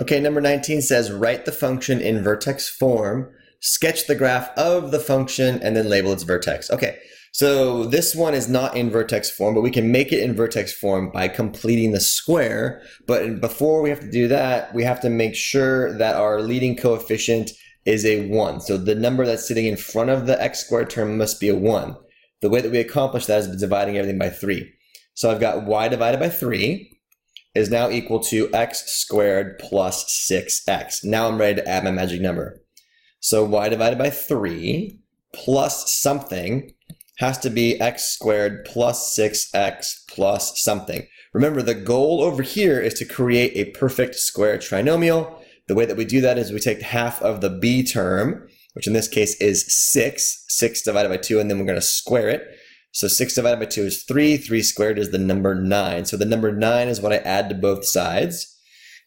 Okay, number 19 says write the function in vertex form, sketch the graph of the function, and then label its vertex. Okay, so this one is not in vertex form, but we can make it in vertex form by completing the square. But before we have to do that, we have to make sure that our leading coefficient is a 1. So the number that's sitting in front of the x squared term must be a 1. The way that we accomplish that is dividing everything by 3. So I've got y divided by 3 is now equal to x squared plus 6x. Now I'm ready to add my magic number. So y divided by 3 plus something has to be x squared plus 6x plus something. Remember, the goal over here is to create a perfect square trinomial. The way that we do that is we take half of the b term, which in this case is 6. 6 divided by 2, and then we're going to square it. So 6 divided by 2 is 3. 3 squared is the number 9. So the number 9 is what I add to both sides.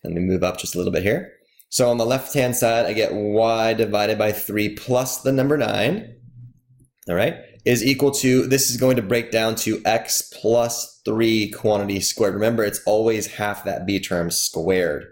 Let me move up just a little bit here. So on the left-hand side, I get y divided by 3 plus the number 9, all right, is equal to, this is going to break down to x plus 3 quantity squared. Remember, it's always half that b term squared.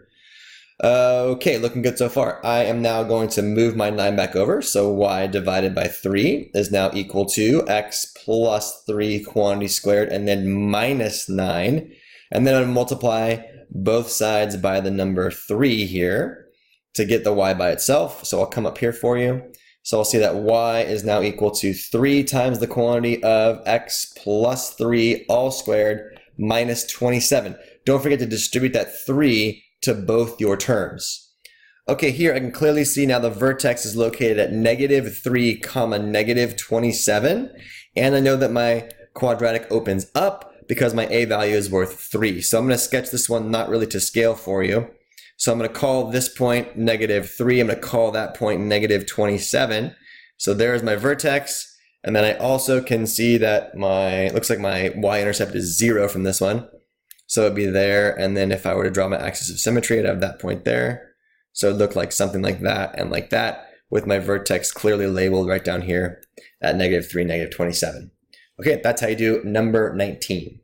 Okay, looking good so far. I am now going to move my 9 back over. So y divided by 3 is now equal to x plus 3 quantity squared and then minus 9. And then I'm going to multiply both sides by the number 3 here to get the y by itself. So I'll come up here for you. So I'll see that y is now equal to 3 times the quantity of x plus 3 all squared minus 27. Don't forget to distribute that 3 to both your terms. Okay, here I can clearly see now the vertex is located at -3 comma -27. And I know that my quadratic opens up because my a value is worth 3. So I'm going to sketch this one not really to scale for you. So I'm going to call this point -3. I'm going to call that point -27. So there's my vertex. And then I also can see that looks like my y-intercept is 0 from this one. So it'd be there, and then if I were to draw my axis of symmetry, I'd have that point there. So it'd look like something like that and like that, with my vertex clearly labeled right down here at -3, -27. Okay, that's how you do number 19.